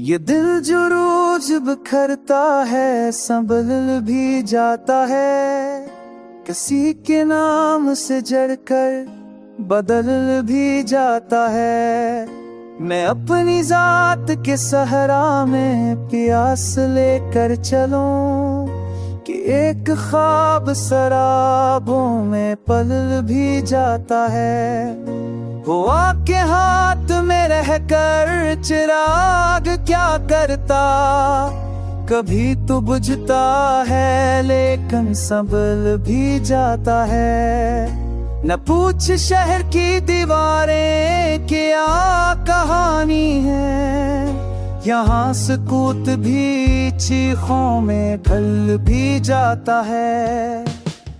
ये दिल जो रोज बिखरता है संभल भी जाता है, किसी के नाम से जड़कर बदल भी जाता है। मैं अपनी जात के सहरा में प्यास लेकर चलूं कि एक ख्वाब शराबों में पल भी जाता है। हुआ के हाथ में रहकर चिराग क्या करता, कभी तो बुझता है लेकिन संभल भी जाता है। न पूछ शहर की दीवारें क्या कहानी है, यहाँ सुकूत भी चीखों में ढल भी जाता है।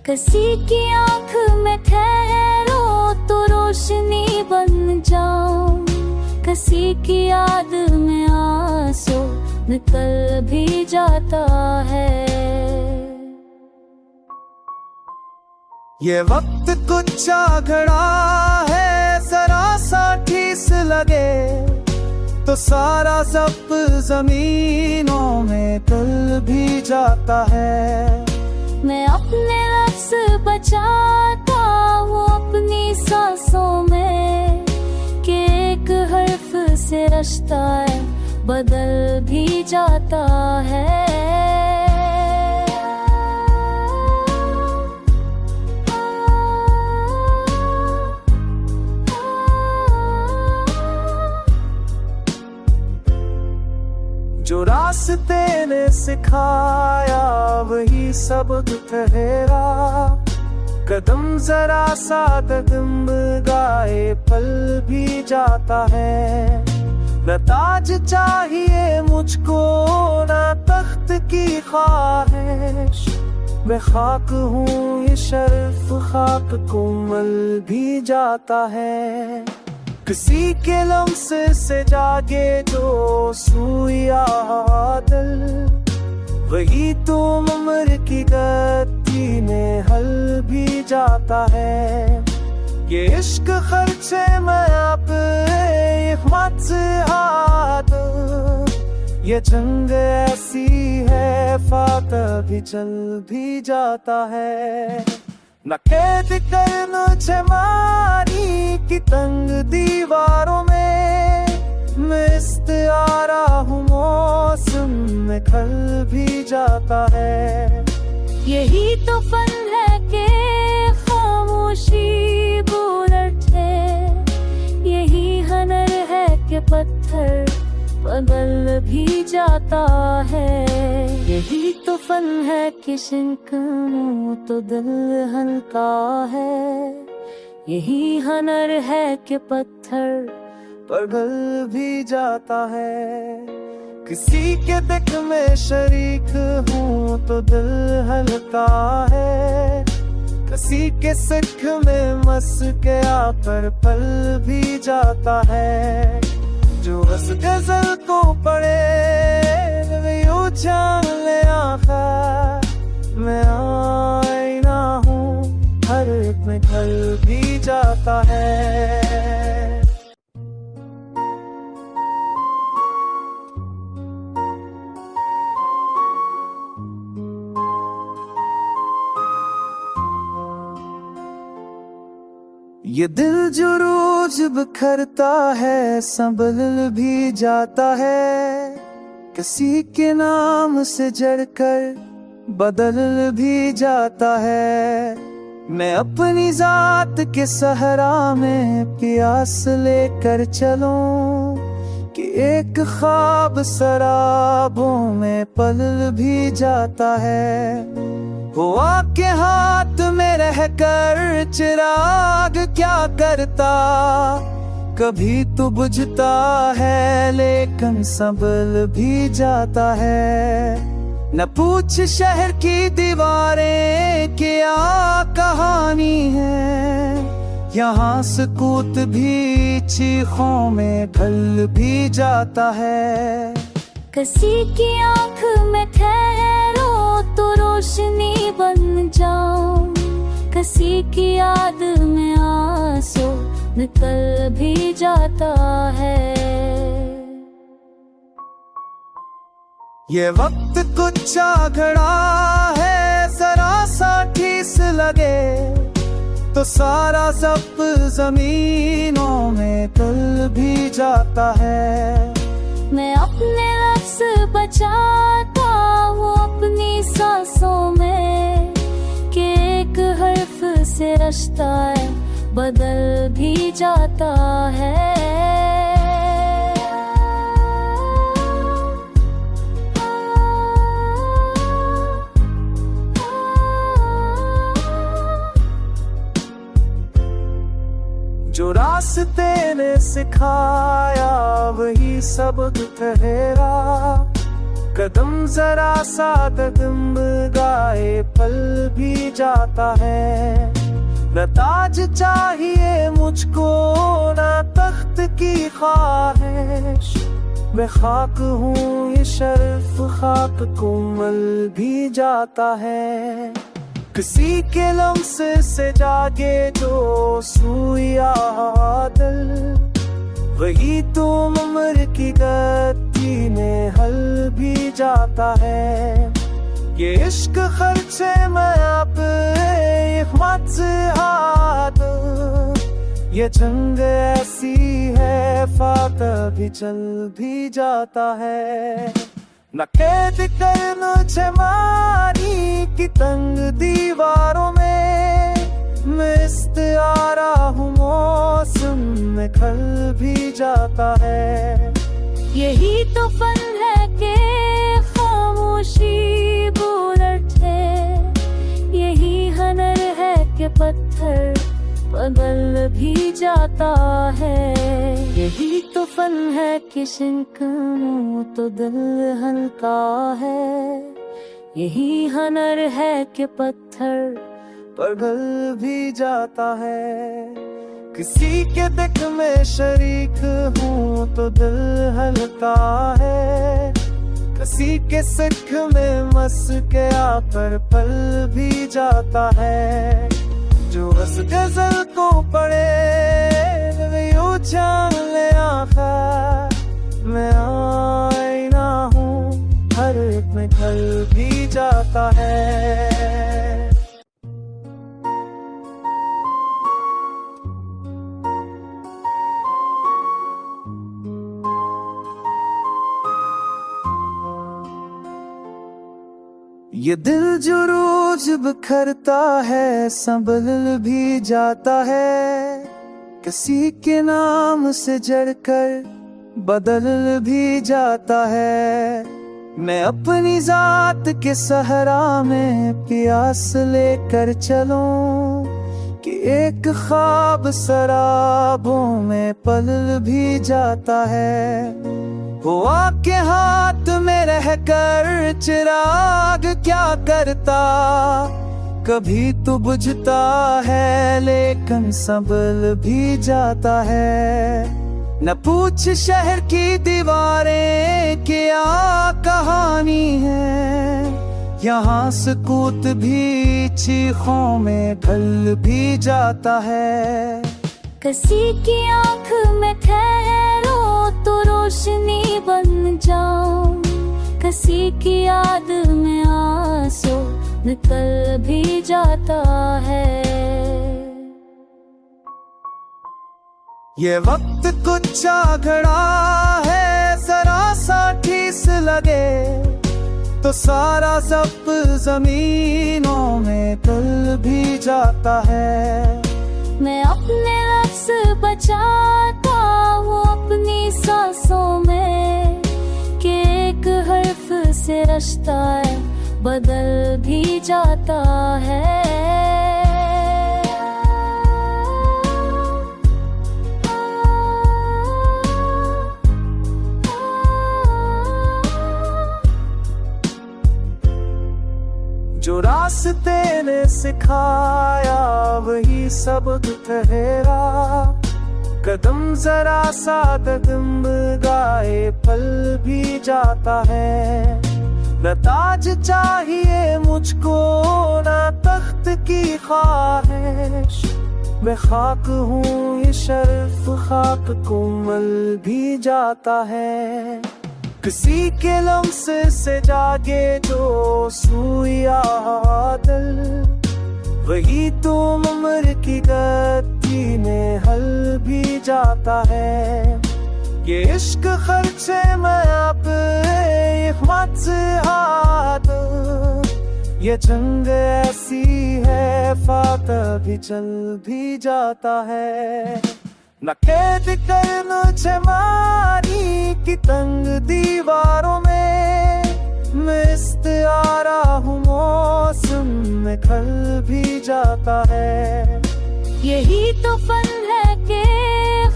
किसी की आंख में ठहरो तो रोशनी बन जाऊं, किसी की याद में आंसू निकल भी जाता है। ये वक्त कुछ आगड़ा है, जरा सा ठेस लगे तो सारा जब जमीनों में तल भी जाता है। मैं अपने लफ्ज़ बचाता हूँ अपनी सांसों में कि एक हर्फ से रिश्ता है बदल भी जाता है। जो रास्ते ने सिखाया वही सबक ठहरा, कदम जरा सा कदम गाए पल भी जाता है। न ताज चाहिए मुझको न तख्त की ख्वाहिश, मैं खाक हूँ ये शर्फ खाक को मल भी जाता है। किसी के लम्से से जागे जो सुइया दिल, वही तो उम्र की गति में हल भी जाता है। ये इश्क खर्चे में अब हिम्मत से हाथ, ये जंग ऐसी है फातह भी चल भी जाता है। न कैद कर मुझे मारी की तंग दीवारों में, मैं इस्तिआरा हूँ मौसम में खल भी जाता है। यही तो फन है कि खामोशी बोलते, यही हुनर है कि पत्थर बदल भी जाता है। यही तो फन है कि शिकूं तो दिल हल्का है, यही हुनर है कि पत्थर पिघल भी जाता है। किसी के दिख में शरीक हूँ तो दिल हल्का है, किसी के सिख में मस के आकर पल भी जाता है। जो बस गजल को पढ़े यूं जान ले आखा, मैं आईना हूँ हर एक में ढल भी जाता है। ये दिल जो रोज बिखरता है संभल भी जाता है, किसी के नाम से जड़कर बदल भी जाता है। मैं अपनी जात के सहरा में प्यास लेकर चलूं कि एक ख्वाब शराबों में पल भी जाता है। हुआ के हाथ में रहकर चिराग क्या करता, कभी तो बुझता है लेकिन संभल भी जाता है। न पूछ शहर की दीवारें क्या कहानी है, यहाँ सुकूत भी चीखों में ढल भी जाता है। किसी की आंख में ठहरो तो रोशनी बन जाऊं, किसी की याद में आंसू निकल भी जाता है। ये वक्त कुछ आगड़ा है, जरा सा ठेस लगे तो सारा सब जमीनों में तल भी जाता है। मैं अपने लफ्ज़ बचाता हूँ अपनी सांसों में, कि एक हर्फ से रिश्ता बदल भी जाता है। जो रास्ते ने सिखाया वही सबक ठहरा, कदम जरा सा डगमगाए पल भी जाता है। न ताज चाहिए मुझको न तख्त की ख्वाहिश, मैं खाक हूँ ये शर्फ खाक को मल भी जाता है। किसी के लम्से से जागे जो सुइया दिल, वही तो उम्र की गति में हल भी जाता है। ये इश्क खर्चे में अब हाथ, ये जंग ऐसी है फाता भी चल भी जाता है। न कैद कर मुझे मारी की तंग दीवारों में, मैं इस्तिआरा हूँ मौसम में खल भी जाता है। यही तो फन है कि खामोशी बुलट है, यही हनर है कि पत्थर बदल भी जाता है। यही तो फन है कि शिकूं तो दिल हल्का है, यही हनर है कि पत्थर पिघल भी जाता है। किसी के दिख में शरीक हूँ तो दिल हल्का है, किसी के सिख में मस के आकर पल भी जाता है। जो बस गजल को पढ़े यूं जान ले आखिर मैं आईना हूँ, हर एक में ढल भी जाता है। ये दिल जो रोज बिखरता है संभल भी जाता है, किसी के नाम से जड़कर बदल भी जाता है। मैं अपनी जात के सहरा में प्यास लेकर चलूं, कि एक ख्वाब सराबों में पल भी जाता है। वो आपके हाथ में रहकर चिराग क्या करता, कभी तो बुझता है लेकिन संभल भी जाता है। न पूछ शहर की दीवारें क्या कहानी है, यहाँ सुकूत भी चीखों में ढल भी जाता है। किसी की आँख में ठहरो तो रोशनी बन जाऊं, किसी की याद में आंसू निकल भी जाता है। ये वक्त कुछ आगड़ा है, जरा सा ठेस लगे तो सारा सब जमीनों में तल भी जाता है। मैं अपने लफ्ज़ बचाता हूँ अपनी सांसों में, कि एक हर्फ से रिश्ता बदल भी जाता है। जो रास्ते ने सिखाया वही सबक ठहरा, कदम जरा सा डगमगाए पल भी जाता है। न ताज चाहिए मुझको न तख्त की ख्वाहिश, मैं खाक हूँ ये शर्फ खाक को मल भी जाता है। किसी के लम्से से जागे जो सुइया दिल, वही तो उम्र की गति में हल भी जाता है। ये इश्क खर्चे में अब मत हाथ, ये जंग ऐसी है फाता भी चल भी जाता है। न कैद कर मुझे मारी की तंग दीवारों में, मैं इस्तिआरा हूँ मौसम में खल भी जाता है। यही तो फन है कि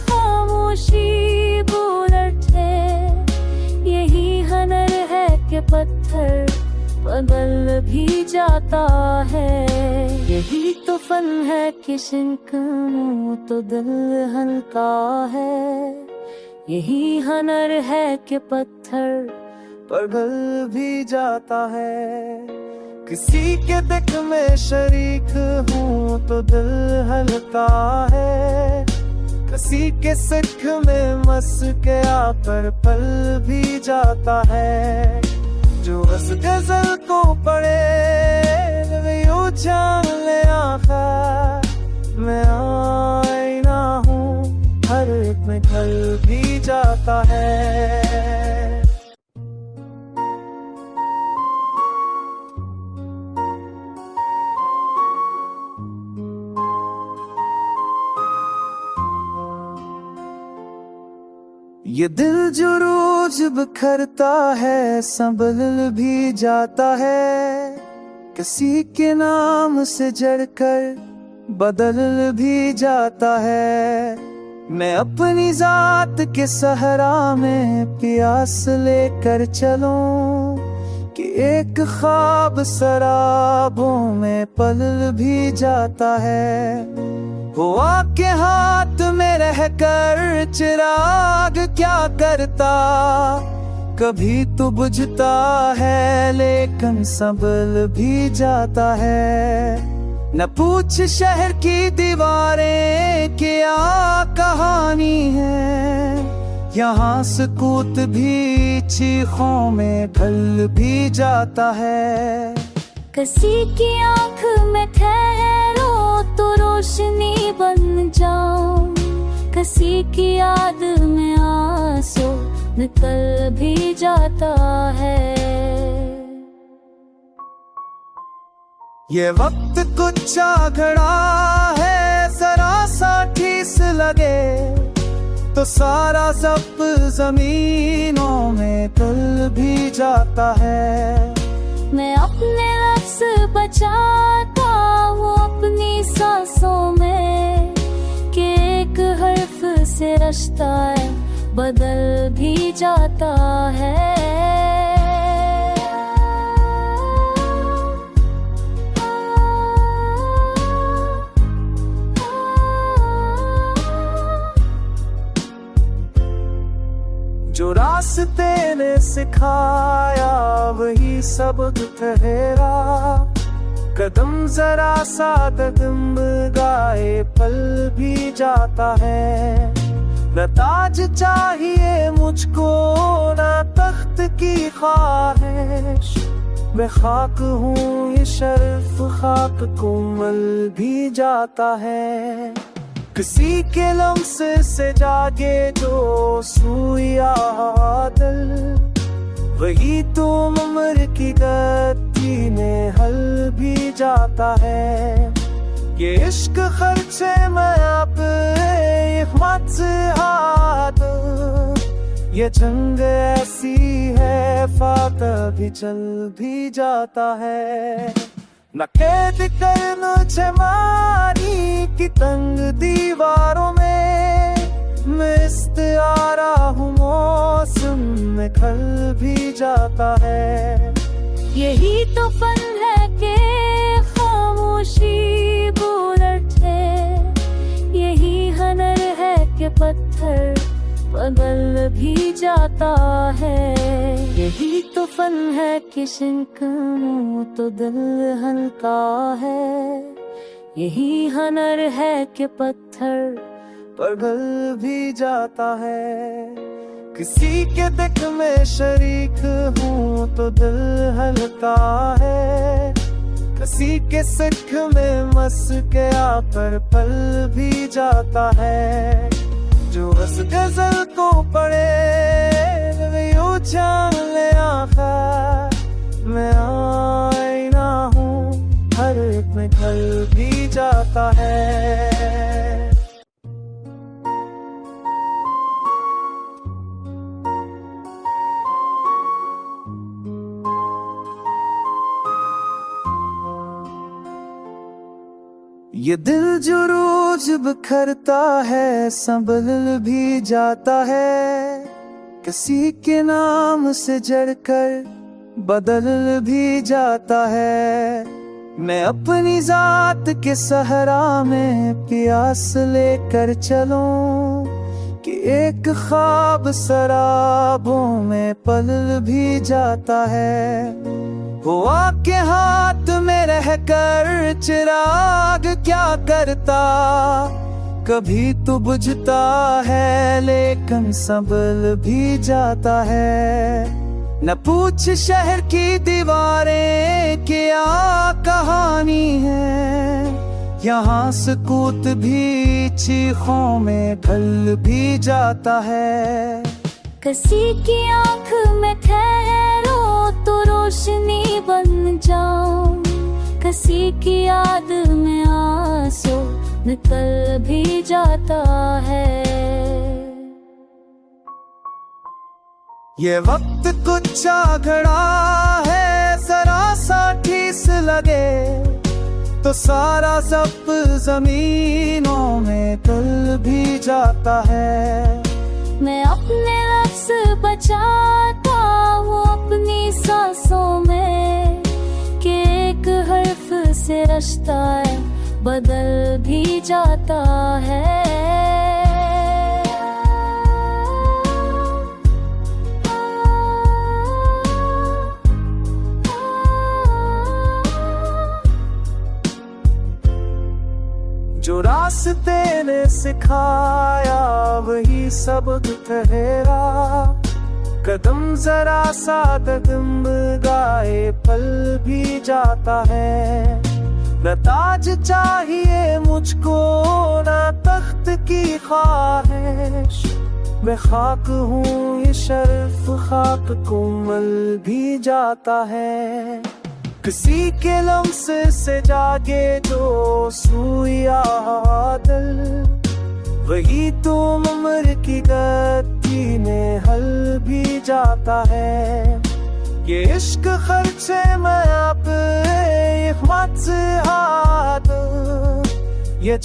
खामोशी बोल उठे, यही हनर है कि पत्थर बदल भी जाता है। यही तो फन है कि शिकूं तो दिल हल्का है, यही हनर है कि पत्थर पिघल भी जाता है। किसी के दिख में शरीक हूँ तो दिल हल्का है, किसी के सिख में मस गया पर पल भी जाता है। जो बस गजल को पढ़े यूं जान ले आखिर मैं आईना हूँ, हर एक में ढल भी जाता है। ये दिल जो रोज बिखरता है संभल भी जाता है, किसी के नाम से जड़कर बदल भी जाता है। मैं अपनी जात के सहरा में प्यास लेकर चलूं कि एक ख्वाब सराबों में पल भी जाता है। वो आके हाथ में रहकर चिराग क्या करता, कभी तो बुझता है लेकिन संभल भी जाता है। न पूछ शहर की दीवारें क्या कहानी है, यहाँ सुकूत भी चीखों में ढल भी जाता है। किसी की आँख में ठहरो तो रोशनी बन जाऊं, किसी की याद में आंसू निकल भी जाता है। ये वक्त कुछ आगड़ा है जरा सा ठीस लगे तो सारा जब जमीनों में तल भी जाता है। मैं अपने लफ्ज़ बचाता हूँ अपनी सांसों में कि एक हर्फ से रिश्ता बदल भी जाता है। जो रास्ते ने सिखाया वही सबक ठहरा, कदम जरा सा कदम गाए पल भी जाता है। न ताज चाहिए मुझको न तख्त की ख्वाहिश, मैं खाक हूँ ये शर्फ खाक को मल भी जाता है। किसी के लम्से से जागे जो सुइया दिल, वही तो उम्र की गति में हल भी जाता है। ये इश्क खर्चे में अब मत हाथ, ये जंग ऐसी है फाता भी चल भी जाता है। न कैद कर मुझे मारी की तंग दीवारों में, मैं इस्तिआरा हूँ मौसम में खल भी जाता है। यही तो फन है कि खामोशी बोल उठे, यही हनर है कि पत्थर बदल भी जाता है। यही तो फन है कि शिकूं तो दिल हल्का है, यही हनर है कि पत्थर पिघल भी जाता है। किसी के दुख में शरीक हूँ तो दिल हल्का है, किसी के सुख में मस गया पर पल भी जाता है। जो उस गजल को पढ़े यूं जान ले आखिर मैं आईना हूँ, हर एक में ढल भी जाता है। ये दिल जो रोज बिखरता है संभल भी जाता है, किसी के नाम से जड़कर बदल भी जाता है। मैं अपनी जात के सहरा में प्यास लेकर चलूं कि एक ख्वाब शराबों में पल भी जाता है। हुआ के हाथ में रहकर चिराग क्या करता, कभी तो बुझता है लेकिन संभल भी जाता है। न पूछ शहर की दीवारें क्या कहानी है, यहाँ सुकूत भी चीखों में ढल भी जाता है। किसी की आंख में ठहरो तो रोशनी बन जाऊं, किसी की याद में आंसू निकल भी जाता है। ये वक्त कुछ आगड़ा है, जरा सा ठेस लगे तो सारा सब जमीनों में तल भी जाता है। मैं अपने लफ्ज़ बचाता हूँ अपनी सांसों में कि एक हर्फ से रिश्ता है बदल भी जाता है। जो रास्ते ने सिखाया वही सबक ठहरा, कदम जरा सा कदम गाए पल भी जाता है। न ताज चाहिए मुझको न तख्त की ख्वाहिश, मैं खाक हूँ ये शर्फ खाक को मल भी जाता है। किसी के लम्स से जागे जो सुइया दिल, वही तो उम्र की गति में हल भी जाता है। ये इश्क खर्चे में आप एक मत हाथ ये